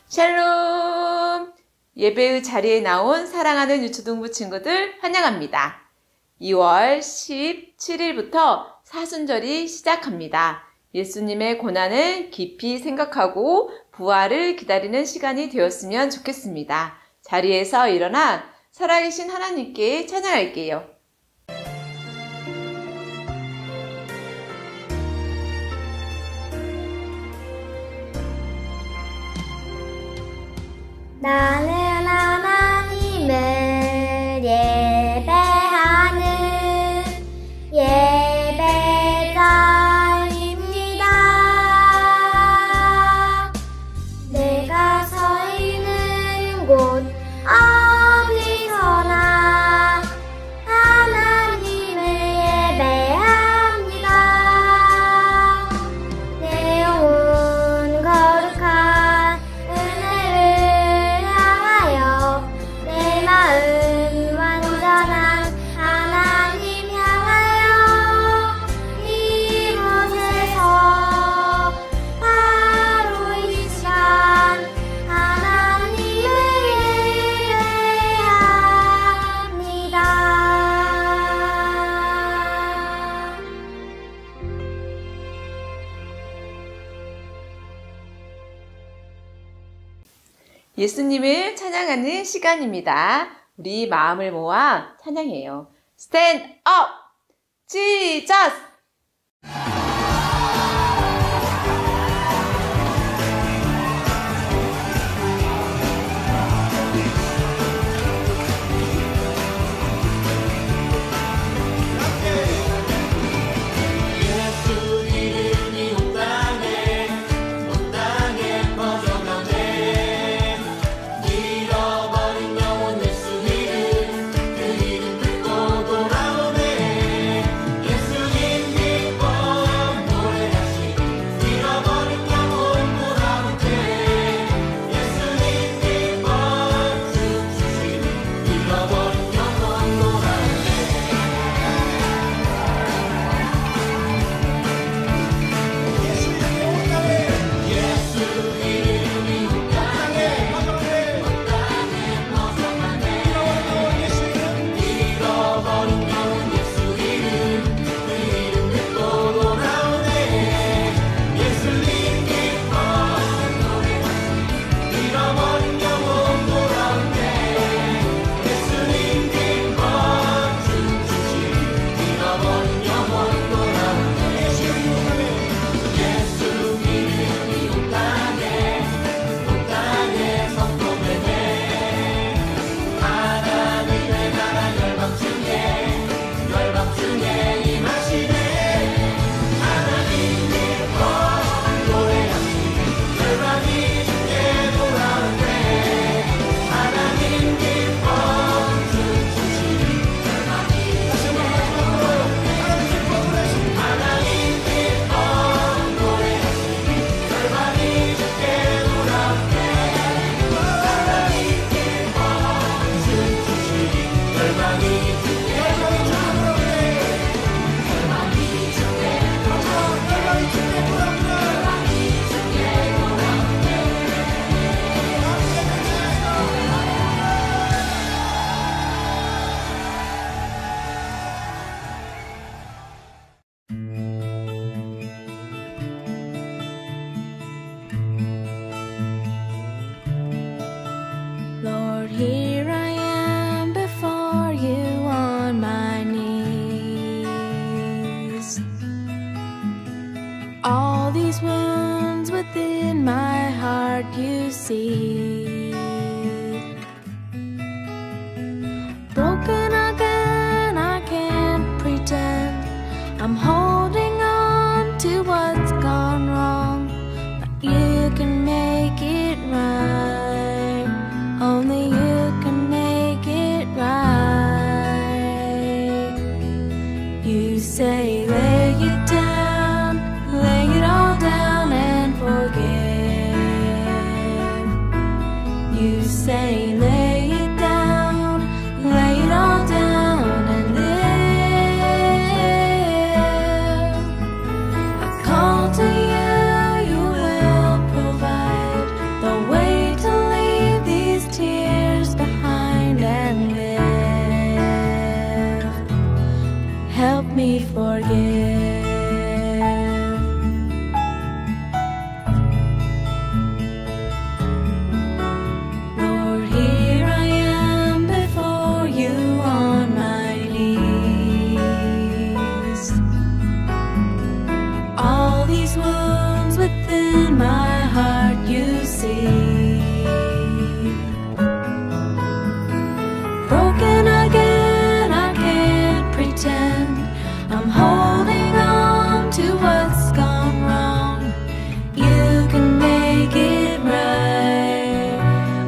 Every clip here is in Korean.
샬롬! 예배의 자리에 나온 사랑하는 유초등부 친구들 환영합니다. 2월 17일부터 사순절이 시작합니다. 예수님의 고난을 깊이 생각하고 부활을 기다리는 시간이 되었으면 좋겠습니다. 자리에서 일어나 살아계신 하나님께 찬양할게요. 나는 하나님을 예배하는 예배자입니다. 내가 서 있는 곳 어디서나 하나님을 예배합니다. 내 영혼 거룩한 은혜를 내 마음 완전한 하나님 향하여 이곳에서 바로 이 시간 하나님을 예배합니다. 예수님을 찬양하는 시간입니다. 우리 마음을 모아 찬양해요. Stand up! Jesus! Lord, here I am before you on my knees. All these wounds within my heart you see. Broken again, I can't pretend I'm holding on to what's gone wrong, but you can make it right. Only you can make it right. You say lay it down, lay it all down and forgive. me forgive. Lord, here I am before you on my knees. All these wounds within my heart you see. Broken again, I can't pretend I'm holding on to what's gone wrong. You can make it right.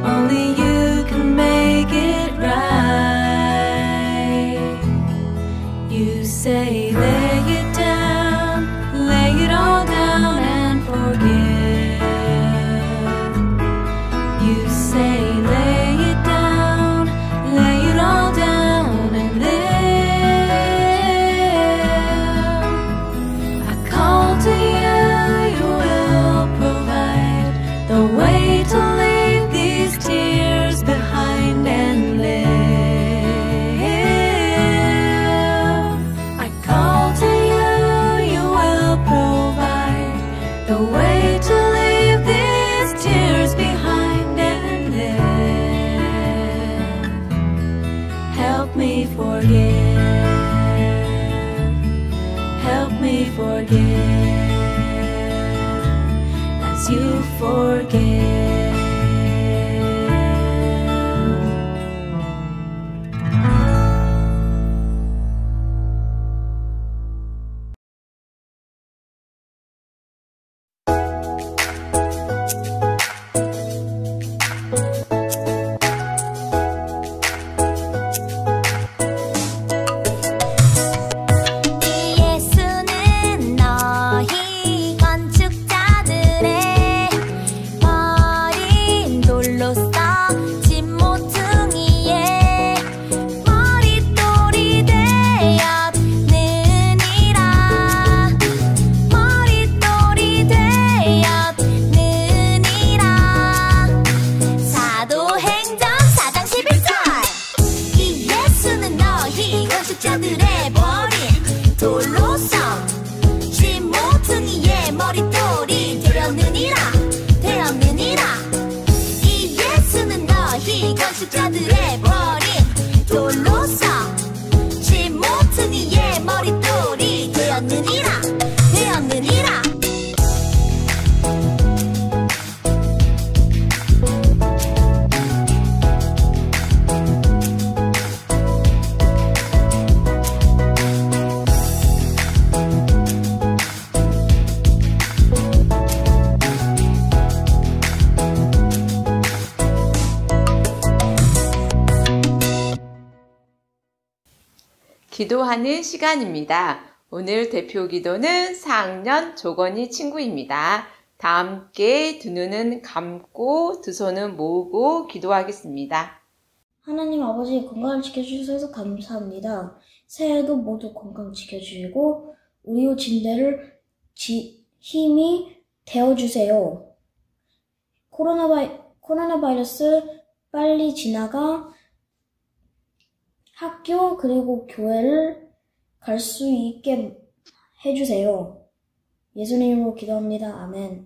Only you can make it right. You say lay it down, lay it all down and forgive. You say lay it down, lay it all down and live. I call to you, you will provide the way to leave these tears behind and live. I call to you, you will provide the way to leave these tears behind and live. Help me forgive. Help me forgive as you forgive. 예수는 너희 건축자들의 버린 돌로서 진 모퉁이에 머릿돌이 되었느니라. 머릿돌이 되었느니라. 사도행전 4장 11절. 이 예수는 너희 건축자들의 버린 돌로서 진 모퉁이의 머릿돌이 되었느니라. 되었느니라. 이 예수는 너희 건축자들의 버린 돌로서 진 모퉁이의 머릿돌이 되었느니라. 되었느니라. 기도하는 시간입니다. 오늘 대표 기도는 4학년 조건희 친구입니다. 다 함께 두 눈은 감고 두 손은 모으고 기도하겠습니다. 하나님 아버지 건강을 지켜주셔서 감사합니다. 새해에도 모두 건강 지켜주시고 우리 진대를 힘이 되어주세요. 코로나 바이러스 빨리 지나가 학교 그리고 교회를 갈 수 있게 해주세요. 예수님으로 기도합니다. 아멘.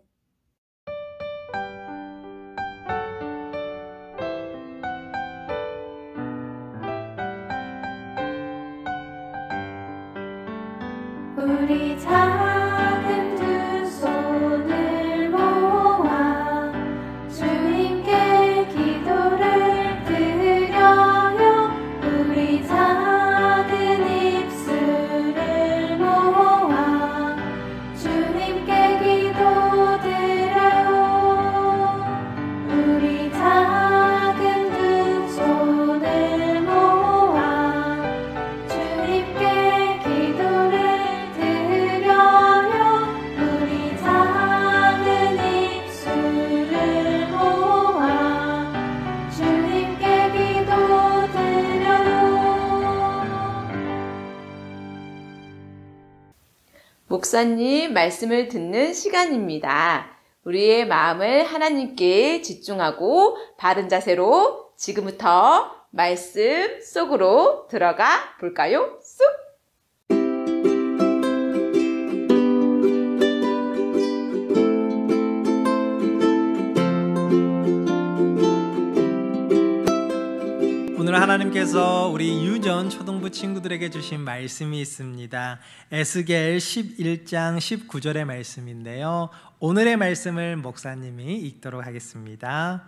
우리 작은 두 손을 모아 주님께 기도를 드려요. 우리 작은 입술을 모아 주님께 기도드려요. 우리 작은 두 손을 모아 주님께 기도를 드려요. 우리 작은 입술을 모아 주님께 기도드려요. 목사님 말씀을 듣는 시간입니다. 우리의 마음을 하나님께 집중하고 바른 자세로 지금부터 말씀 속으로 들어가 볼까요? 쑥! 하나님께서 우리 유전 초등부 친구들에게 주신 말씀이 있습니다. 에스겔 11장 19절의 말씀인데요. 오늘의 말씀을 목사님이 읽도록 하겠습니다.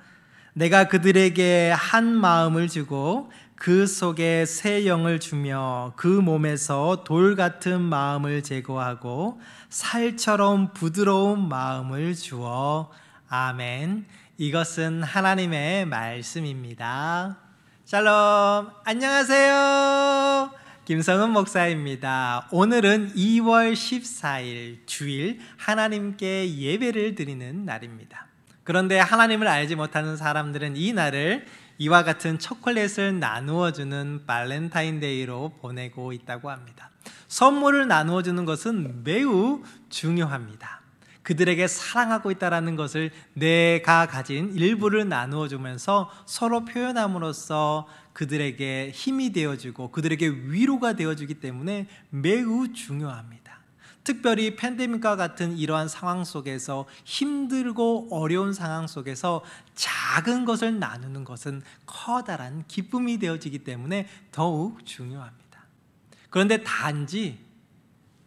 내가 그들에게 한 마음을 주고 그 속에 새 영을 주며 그 몸에서 돌 같은 마음을 제거하고 살처럼 부드러운 마음을 주어. 아멘. 이것은 하나님의 말씀입니다. 샬롬, 안녕하세요. 김성은 목사입니다. 오늘은 2월 14일 주일 하나님께 예배를 드리는 날입니다. 그런데 하나님을 알지 못하는 사람들은 이 날을 이와 같은 초콜릿을 나누어 주는 발렌타인데이로 보내고 있다고 합니다. 선물을 나누어 주는 것은 매우 중요합니다. 그들에게 사랑하고 있다는 것을 내가 가진 일부를 나누어 주면서 서로 표현함으로써 그들에게 힘이 되어주고 그들에게 위로가 되어주기 때문에 매우 중요합니다. 특별히 팬데믹과 같은 이러한 상황 속에서 힘들고 어려운 상황 속에서 작은 것을 나누는 것은 커다란 기쁨이 되어지기 때문에 더욱 중요합니다. 그런데 단지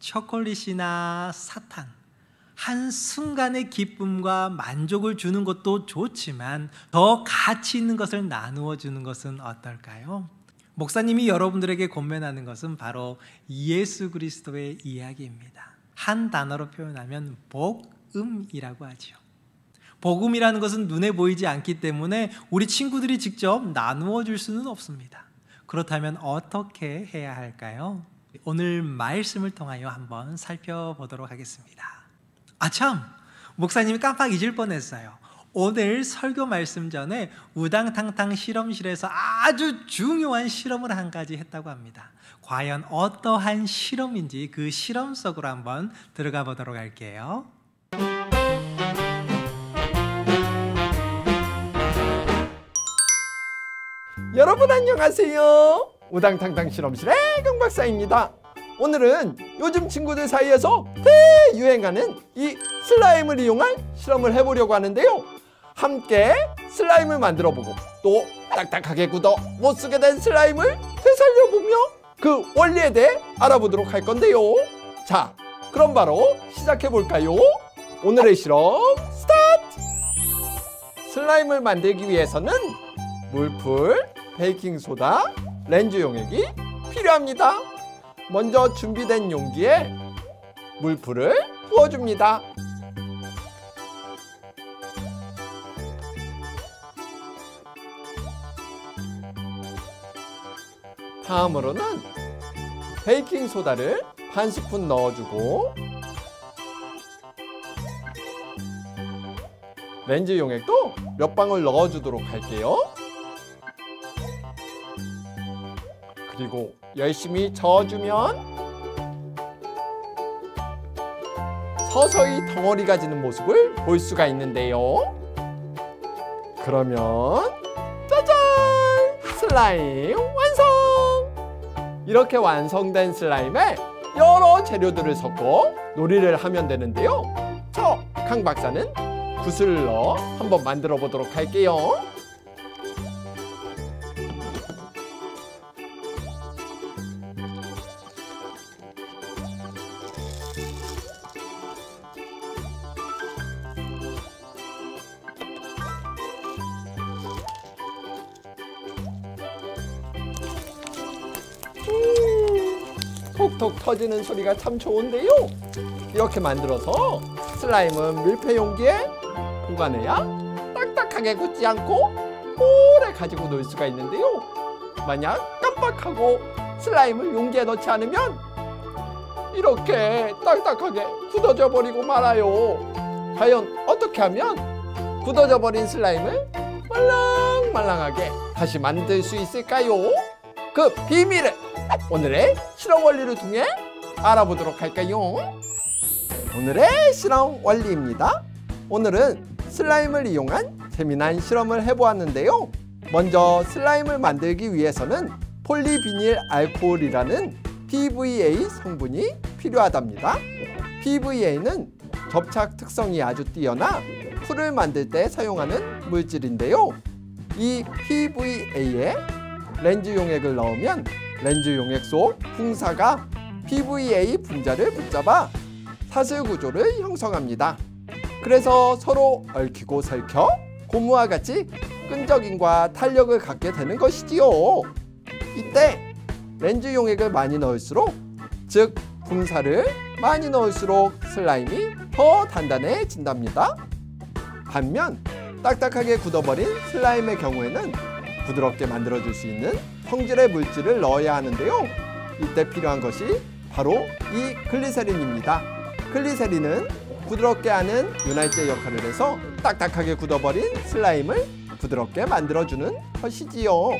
초콜릿이나 사탕, 한순간의 기쁨과 만족을 주는 것도 좋지만 더 가치 있는 것을 나누어 주는 것은 어떨까요? 목사님이 여러분들에게 권면하는 것은 바로 예수 그리스도의 이야기입니다. 한 단어로 표현하면 복음이라고 하죠. 복음이라는 것은 눈에 보이지 않기 때문에 우리 친구들이 직접 나누어 줄 수는 없습니다. 그렇다면 어떻게 해야 할까요? 오늘 말씀을 통하여 한번 살펴보도록 하겠습니다. 참! 목사님이 깜빡 잊을 뻔했어요. 오늘 설교 말씀 전에 우당탕탕 실험실에서 아주 중요한 실험을 한 가지 했다고 합니다. 과연 어떠한 실험인지 그 실험 속으로 한번 들어가 보도록 할게요. 여러분 안녕하세요. 우당탕탕 실험실의 강박사입니다. 오늘은 요즘 친구들 사이에서 대유행하는 이 슬라임을 이용한 실험을 해보려고 하는데요. 함께 슬라임을 만들어보고 또 딱딱하게 굳어 못쓰게 된 슬라임을 되살려보며 그 원리에 대해 알아보도록 할 건데요. 자, 그럼 바로 시작해볼까요? 오늘의 실험 스타트! 슬라임을 만들기 위해서는 물풀, 베이킹소다, 렌즈 용액이 필요합니다. 먼저 준비된 용기에 물풀을 부어줍니다. 다음으로는 베이킹소다를 반 스푼 넣어주고 렌즈 용액도 몇 방울 넣어주도록 할게요. 그리고 열심히 저어주면 서서히 덩어리가 지는 모습을 볼 수가 있는데요. 그러면 짜잔! 슬라임 완성! 이렇게 완성된 슬라임에 여러 재료들을 섞어 놀이를 하면 되는데요. 저 강 박사는 붓을 넣어 한번 만들어 보도록 할게요. 톡톡 터지는 소리가 참 좋은데요. 이렇게 만들어서 슬라임은 밀폐 용기에 보관해야 딱딱하게 굳지 않고 오래 가지고 놀 수가 있는데요. 만약 깜빡하고 슬라임을 용기에 넣지 않으면 이렇게 딱딱하게 굳어져 버리고 말아요. 과연 어떻게 하면 굳어져 버린 슬라임을 말랑말랑하게 다시 만들 수 있을까요? 그 비밀을 오늘의 실험 원리를 통해 알아보도록 할까요? 오늘의 실험 원리입니다. 오늘은 슬라임을 이용한 재미난 실험을 해보았는데요. 먼저 슬라임을 만들기 위해서는 폴리비닐 알코올이라는 PVA 성분이 필요하답니다. PVA는 접착 특성이 아주 뛰어나 풀을 만들 때 사용하는 물질인데요. 이 PVA에 렌즈 용액을 넣으면 렌즈 용액 속 풍사가 PVA 분자를 붙잡아 사슬 구조를 형성합니다. 그래서 서로 얽히고 설켜 고무와 같이 끈적임과 탄력을 갖게 되는 것이지요. 이때 렌즈 용액을 많이 넣을수록, 즉 분사를 많이 넣을수록 슬라임이 더 단단해진답니다. 반면 딱딱하게 굳어버린 슬라임의 경우에는 부드럽게 만들어줄 수 있는 성질의 물질을 넣어야 하는데요. 이때 필요한 것이 바로 이 글리세린입니다. 글리세린은 부드럽게 하는 윤활제 역할을 해서 딱딱하게 굳어버린 슬라임을 부드럽게 만들어주는 것이지요.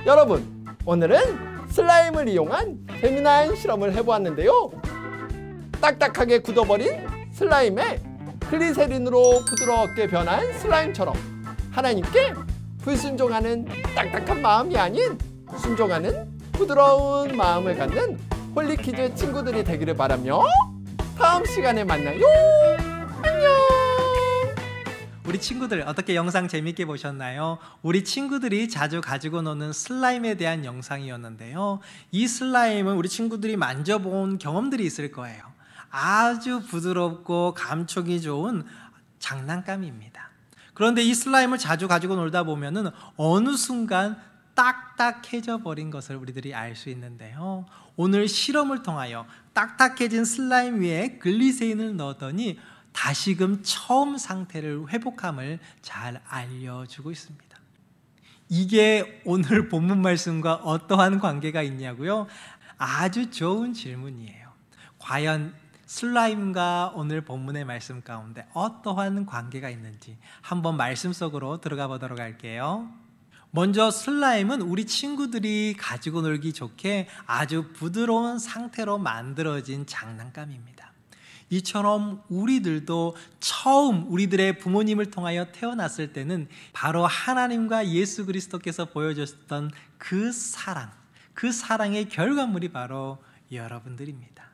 여러분, 오늘은 슬라임을 이용한 재미난 실험을 해보았는데요. 딱딱하게 굳어버린 슬라임에 글리세린으로 부드럽게 변한 슬라임처럼 하나님께 불순종하는 딱딱한 마음이 아닌 순종하는 부드러운 마음을 갖는 홀리키즈 친구들이 되기를 바라며 다음 시간에 만나요. 안녕. 우리 친구들 어떻게 영상 재밌게 보셨나요? 우리 친구들이 자주 가지고 노는 슬라임에 대한 영상이었는데요. 이 슬라임은 우리 친구들이 만져본 경험들이 있을 거예요. 아주 부드럽고 감촉이 좋은 장난감입니다. 그런데 이 슬라임을 자주 가지고 놀다 보면은 어느 순간 딱딱해져 버린 것을 우리들이 알 수 있는데요. 오늘 실험을 통하여 딱딱해진 슬라임 위에 글리세린을 넣었더니 다시금 처음 상태를 회복함을 잘 알려주고 있습니다. 이게 오늘 본문 말씀과 어떠한 관계가 있냐고요? 아주 좋은 질문이에요. 과연 슬라임과 오늘 본문의 말씀 가운데 어떠한 관계가 있는지 한번 말씀 속으로 들어가 보도록 할게요. 먼저 슬라임은 우리 친구들이 가지고 놀기 좋게 아주 부드러운 상태로 만들어진 장난감입니다. 이처럼 우리들도 처음 우리들의 부모님을 통하여 태어났을 때는 바로 하나님과 예수 그리스도께서 보여줬던 그 사랑의 결과물이 바로 여러분들입니다.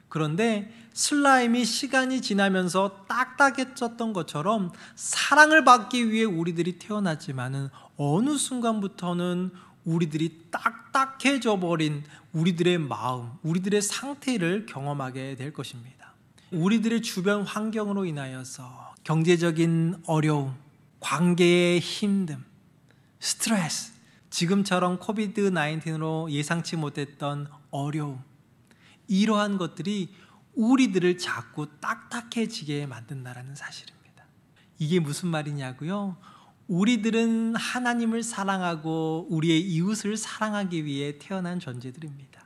그런데 슬라임이 시간이 지나면서 딱딱해졌던 것처럼 사랑을 받기 위해 우리들이 태어났지만은 어느 순간부터는 우리들이 딱딱해져 버린 우리들의 마음, 우리들의 상태를 경험하게 될 것입니다. 우리들의 주변 환경으로 인하여서 경제적인 어려움, 관계의 힘듦, 스트레스, 지금처럼 코비드-19으로 예상치 못했던 어려움, 이러한 것들이 우리들을 자꾸 딱딱해지게 만든다는 사실입니다. 이게 무슨 말이냐고요? 우리들은 하나님을 사랑하고 우리의 이웃을 사랑하기 위해 태어난 존재들입니다.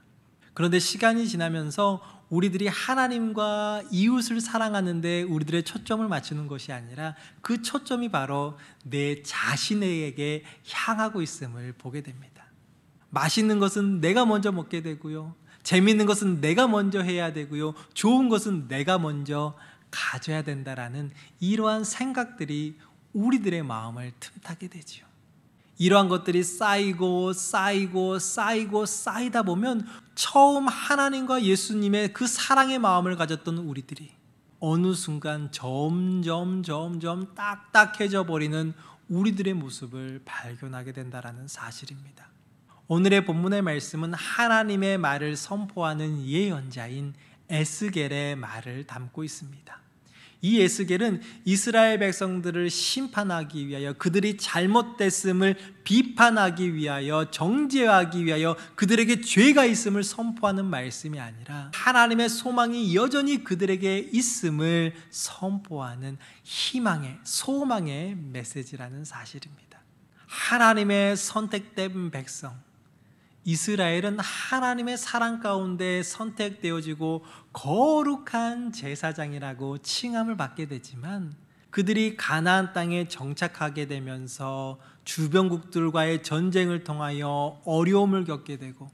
그런데 시간이 지나면서 우리들이 하나님과 이웃을 사랑하는데 우리들의 초점을 맞추는 것이 아니라 그 초점이 바로 내 자신에게 향하고 있음을 보게 됩니다. 맛있는 것은 내가 먼저 먹게 되고요. 재미있는 것은 내가 먼저 해야 되고요. 좋은 것은 내가 먼저 가져야 된다라는 이러한 생각들이 우리들의 마음을 틈타게 되죠. 이러한 것들이 쌓이다 보면 처음 하나님과 예수님의 그 사랑의 마음을 가졌던 우리들이 어느 순간 점점 딱딱해져 버리는 우리들의 모습을 발견하게 된다는 사실입니다. 오늘의 본문의 말씀은 하나님의 말을 선포하는 예언자인 에스겔의 말을 담고 있습니다. 이 에스겔은 이스라엘 백성들을 심판하기 위하여, 그들이 잘못됐음을 비판하기 위하여, 정죄하기 위하여 그들에게 죄가 있음을 선포하는 말씀이 아니라 하나님의 소망이 여전히 그들에게 있음을 선포하는 희망의, 소망의 메시지라는 사실입니다. 하나님의 선택된 백성 이스라엘은 하나님의 사랑 가운데 선택되어지고 거룩한 제사장이라고 칭함을 받게 되지만, 그들이 가나안 땅에 정착하게 되면서 주변국들과의 전쟁을 통하여 어려움을 겪게 되고,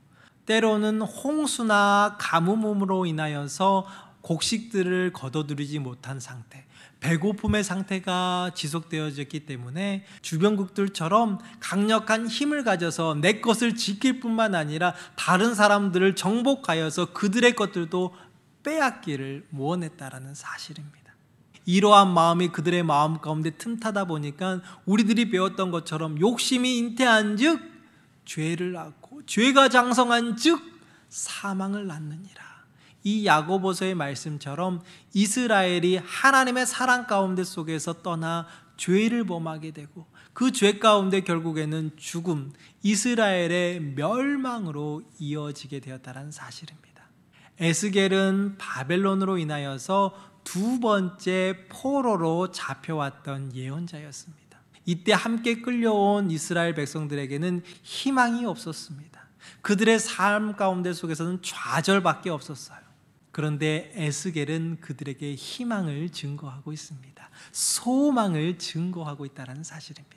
때로는 홍수나 가뭄으로 인하여서 곡식들을 거둬들이지 못한 상태, 배고픔의 상태가 지속되어졌기 때문에 주변국들처럼 강력한 힘을 가져서 내 것을 지킬 뿐만 아니라 다른 사람들을 정복하여서 그들의 것들도 빼앗기를 원했다라는 사실입니다. 이러한 마음이 그들의 마음 가운데 틈타다 보니까 우리들이 배웠던 것처럼 욕심이 잉태한 즉 죄를 낳고 죄가 장성한 즉 사망을 낳느니라. 이 야고보서의 말씀처럼 이스라엘이 하나님의 사랑 가운데 속에서 떠나 죄를 범하게 되고 그 죄 가운데 결국에는 죽음, 이스라엘의 멸망으로 이어지게 되었다는 사실입니다. 에스겔은 바벨론으로 인하여서 두 번째 포로로 잡혀왔던 예언자였습니다. 이때 함께 끌려온 이스라엘 백성들에게는 희망이 없었습니다. 그들의 삶 가운데 속에서는 좌절밖에 없었어요. 그런데 에스겔은 그들에게 희망을 증거하고 있습니다. 소망을 증거하고 있다는 사실입니다.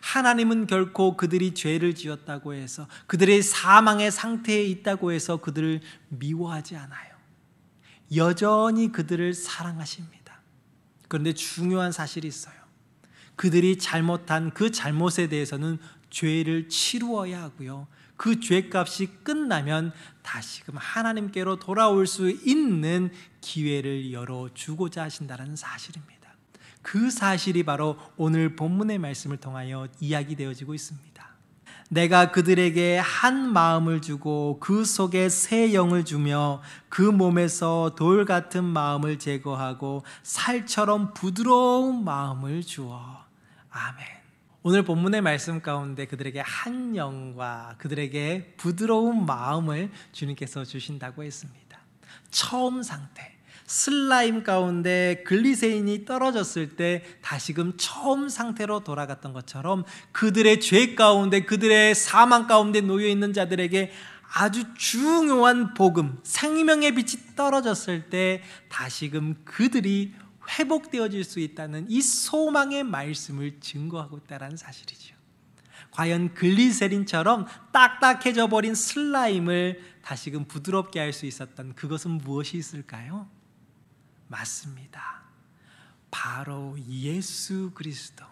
하나님은 결코 그들이 죄를 지었다고 해서 그들의 사망의 상태에 있다고 해서 그들을 미워하지 않아요. 여전히 그들을 사랑하십니다. 그런데 중요한 사실이 있어요. 그들이 잘못한 그 잘못에 대해서는 죄를 치루어야 하고요. 그 죄값이 끝나면 다시금 하나님께로 돌아올 수 있는 기회를 열어주고자 하신다는 사실입니다. 그 사실이 바로 오늘 본문의 말씀을 통하여 이야기되어지고 있습니다. 내가 그들에게 한 마음을 주고 그 속에 새 영을 주며 그 몸에서 돌 같은 마음을 제거하고 살처럼 부드러운 마음을 주어. 아멘. 오늘 본문의 말씀 가운데 그들에게 한 영과 그들에게 부드러운 마음을 주님께서 주신다고 했습니다. 처음 상태, 슬라임 가운데 글리세린이 떨어졌을 때 다시금 처음 상태로 돌아갔던 것처럼 그들의 죄 가운데 그들의 사망 가운데 놓여 있는 자들에게 아주 중요한 복음, 생명의 빛이 떨어졌을 때 다시금 그들이 회복되어질 수 있다는 이 소망의 말씀을 증거하고 있다는 사실이죠. 과연 글리세린처럼 딱딱해져 버린 슬라임을 다시금 부드럽게 할 수 있었던 그것은 무엇이 있을까요? 맞습니다. 바로 예수 그리스도.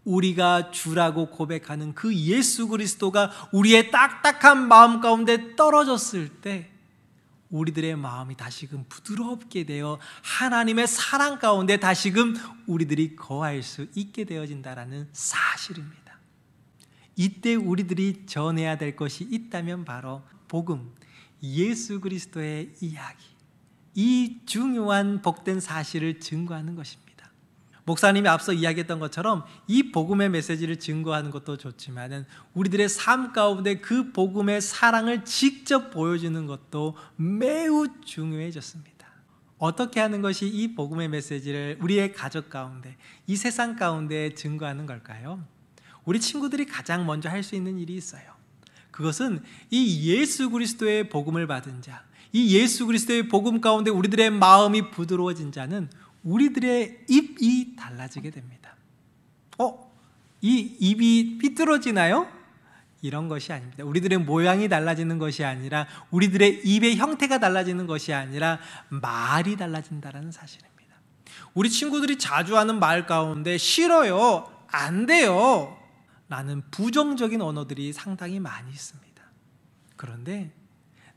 우리가 주라고 고백하는 그 예수 그리스도가 우리의 딱딱한 마음 가운데 떨어졌을 때 우리들의 마음이 다시금 부드럽게 되어 하나님의 사랑 가운데 다시금 우리들이 거할 수 있게 되어진다는 사실입니다. 이때 우리들이 전해야 될 것이 있다면 바로 복음, 예수 그리스도의 이야기, 이 중요한 복된 사실을 증거하는 것입니다. 목사님이 앞서 이야기했던 것처럼 이 복음의 메시지를 증거하는 것도 좋지만 우리들의 삶 가운데 그 복음의 사랑을 직접 보여주는 것도 매우 중요해졌습니다. 어떻게 하는 것이 이 복음의 메시지를 우리의 가족 가운데, 이 세상 가운데 증거하는 걸까요? 우리 친구들이 가장 먼저 할 수 있는 일이 있어요. 그것은 이 예수 그리스도의 복음을 받은 자, 이 예수 그리스도의 복음 가운데 우리들의 마음이 부드러워진 자는 우리들의 입이 달라지게 됩니다. 이 입이 삐뚤어지나요? 이런 것이 아닙니다. 우리들의 모양이 달라지는 것이 아니라 우리들의 입의 형태가 달라지는 것이 아니라 말이 달라진다는 사실입니다. 우리 친구들이 자주 하는 말 가운데 싫어요, 안 돼요 라는 부정적인 언어들이 상당히 많이 있습니다. 그런데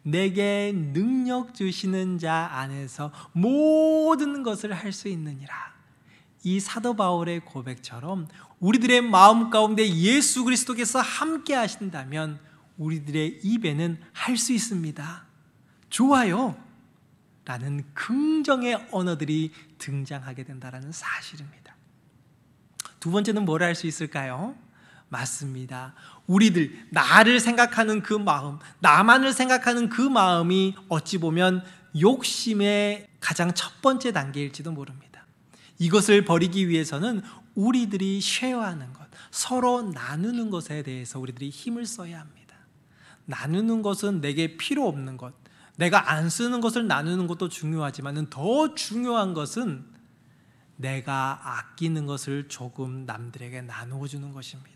내게 능력 주시는 자 안에서 모든 것을 할 수 있느니라. 이 사도 바울의 고백처럼 우리들의 마음 가운데 예수 그리스도께서 함께 하신다면 우리들의 입에는 할 수 있습니다. 좋아요 라는 긍정의 언어들이 등장하게 된다는 사실입니다. 두 번째는 뭘 할 수 있을까요? 맞습니다. 우리들, 나를 생각하는 그 마음, 나만을 생각하는 그 마음이 어찌 보면 욕심의 가장 첫 번째 단계일지도 모릅니다. 이것을 버리기 위해서는 우리들이 쉐어하는 것, 서로 나누는 것에 대해서 우리들이 힘을 써야 합니다. 나누는 것은 내게 필요 없는 것, 내가 안 쓰는 것을 나누는 것도 중요하지만 더 중요한 것은 내가 아끼는 것을 조금 남들에게 나누어 주는 것입니다.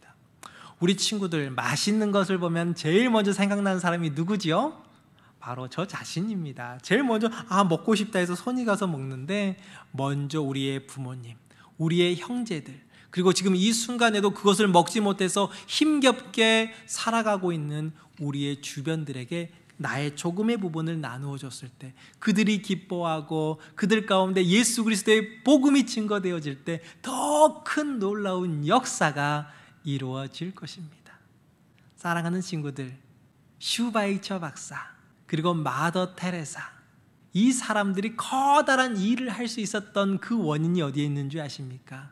우리 친구들 맛있는 것을 보면 제일 먼저 생각나는 사람이 누구지요? 바로 저 자신입니다. 제일 먼저 먹고 싶다 해서 손이 가서 먹는데 먼저 우리의 부모님, 우리의 형제들, 그리고 지금 이 순간에도 그것을 먹지 못해서 힘겹게 살아가고 있는 우리의 주변들에게 나의 조금의 부분을 나누어 줬을 때 그들이 기뻐하고 그들 가운데 예수 그리스도의 복음이 증거되어질 때 더 큰 놀라운 역사가 이루어질 것입니다. 사랑하는 친구들, 슈바이처 박사, 그리고 마더 테레사, 이 사람들이 커다란 일을 할 수 있었던 그 원인이 어디에 있는 줄 아십니까?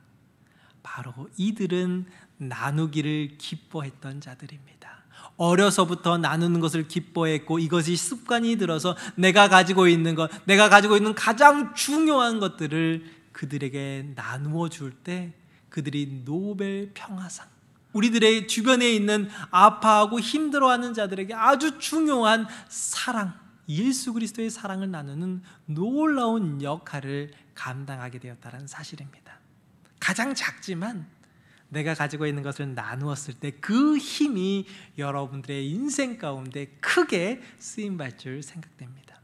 바로 이들은 나누기를 기뻐했던 자들입니다. 어려서부터 나누는 것을 기뻐했고 이것이 습관이 들어서 내가 가지고 있는 것, 내가 가지고 있는 가장 중요한 것들을 그들에게 나누어 줄 때 그들이 노벨 평화상, 우리들의 주변에 있는 아파하고 힘들어하는 자들에게 아주 중요한 사랑, 예수 그리스도의 사랑을 나누는 놀라운 역할을 감당하게 되었다는 사실입니다. 가장 작지만 내가 가지고 있는 것을 나누었을 때 그 힘이 여러분들의 인생 가운데 크게 쓰임받을 줄 생각됩니다.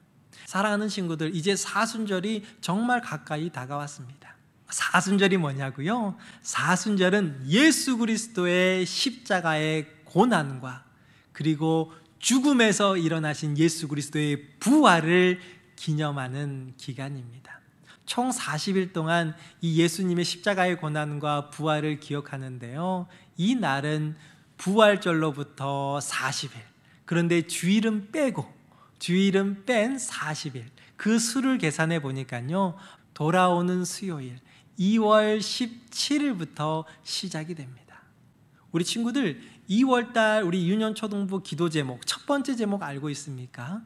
사랑하는 친구들, 이제 사순절이 정말 가까이 다가왔습니다. 사순절이 뭐냐고요? 사순절은 예수 그리스도의 십자가의 고난과 그리고 죽음에서 일어나신 예수 그리스도의 부활을 기념하는 기간입니다. 총 40일 동안 이 예수님의 십자가의 고난과 부활을 기억하는데요, 이 날은 부활절로부터 40일, 그런데 주일은 빼고 주일은 뺀 40일, 그 수를 계산해 보니까요, 돌아오는 수요일 2월 17일부터 시작이 됩니다. 우리 친구들, 2월달 우리 유년초등부 기도 제목, 첫 번째 제목 알고 있습니까?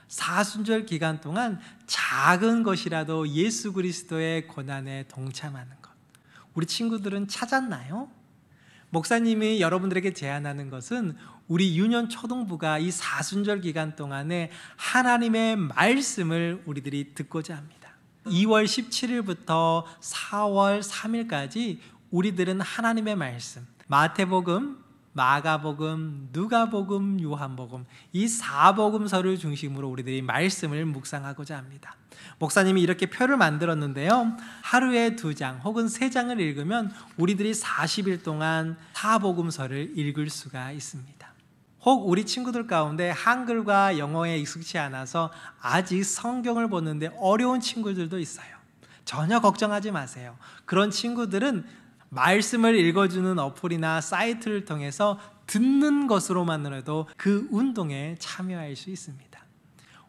사순절 기간 동안 작은 것이라도 예수 그리스도의 고난에 동참하는 것. 우리 친구들은 찾았나요? 목사님이 여러분들에게 제안하는 것은 우리 유년초등부가 이 사순절 기간 동안에 하나님의 말씀을 우리들이 듣고자 합니다. 2월 17일부터 4월 3일까지 우리들은 하나님의 말씀, 마태복음, 마가복음, 누가복음, 요한복음, 이 4복음서를 중심으로 우리들이 말씀을 묵상하고자 합니다. 목사님이 이렇게 표를 만들었는데요, 하루에 2장 혹은 3장을 읽으면 우리들이 40일 동안 4복음서를 읽을 수가 있습니다. 혹 우리 친구들 가운데 한글과 영어에 익숙치 않아서 아직 성경을 보는데 어려운 친구들도 있어요. 전혀 걱정하지 마세요. 그런 친구들은 말씀을 읽어주는 어플이나 사이트를 통해서 듣는 것으로만으로도 그 운동에 참여할 수 있습니다.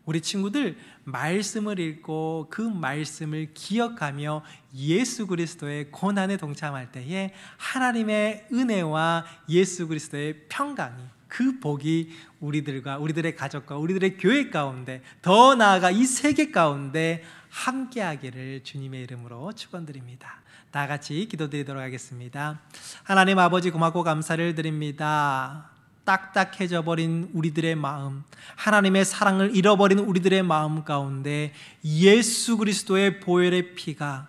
우리 친구들, 말씀을 읽고 그 말씀을 기억하며 예수 그리스도의 고난에 동참할 때에 하나님의 은혜와 예수 그리스도의 평강이, 그 복이 우리들과 우리들의 가족과 우리들의 교회 가운데, 더 나아가 이 세계 가운데 함께하기를 주님의 이름으로 축원드립니다. 다 같이 기도드리도록 하겠습니다. 하나님 아버지, 고맙고 감사를 드립니다. 딱딱해져 버린 우리들의 마음, 하나님의 사랑을 잃어버린 우리들의 마음 가운데 예수 그리스도의 보혈의 피가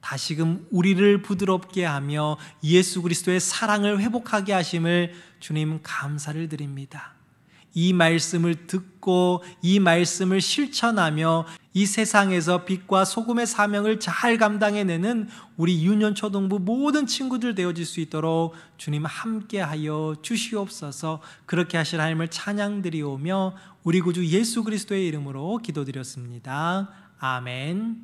다시금 우리를 부드럽게 하며 예수 그리스도의 사랑을 회복하게 하심을 주님 감사를 드립니다. 이 말씀을 듣고 이 말씀을 실천하며 이 세상에서 빛과 소금의 사명을 잘 감당해내는 우리 유년초등부 모든 친구들 되어질 수 있도록 주님 함께하여 주시옵소서. 그렇게 하실 하나님을 찬양드리오며 우리 구주 예수 그리스도의 이름으로 기도드렸습니다. 아멘.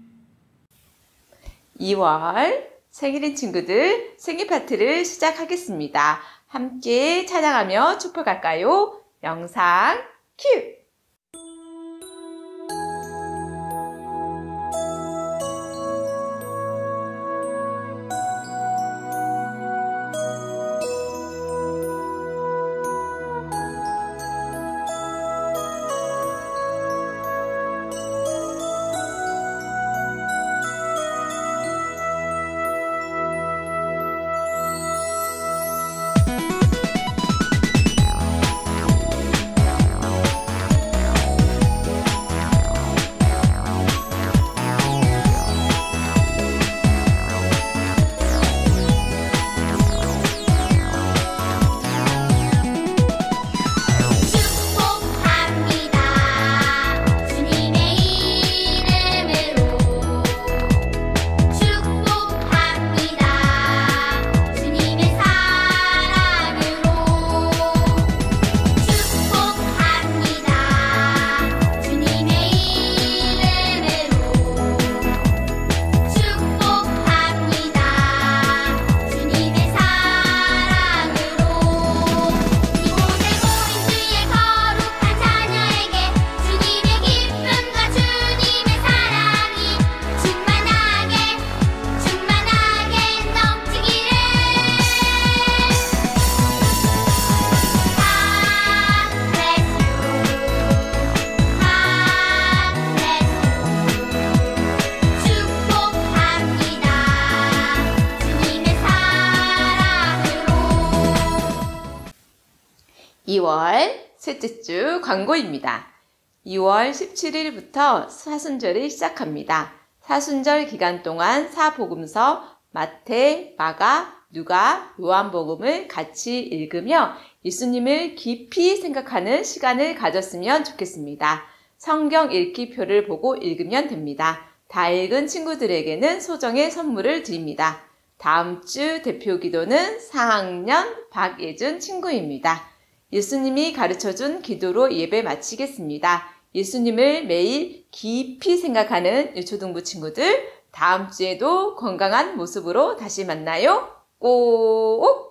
2월 생일인 친구들 생일 파티를 시작하겠습니다. 함께 찬양하며 축복할까요? 영상 큐! 2월 셋째 주 광고입니다. 2월 17일부터 사순절이 시작합니다. 사순절 기간 동안 사복음서 마태, 마가, 누가, 요한복음을 같이 읽으며 예수님을 깊이 생각하는 시간을 가졌으면 좋겠습니다. 성경 읽기표를 보고 읽으면 됩니다. 다 읽은 친구들에게는 소정의 선물을 드립니다. 다음 주 대표 기도는 4학년 박예준 친구입니다. 예수님이 가르쳐준 기도로 예배 마치겠습니다. 예수님을 매일 깊이 생각하는 유초등부 친구들, 다음 주에도 건강한 모습으로 다시 만나요. 꼭!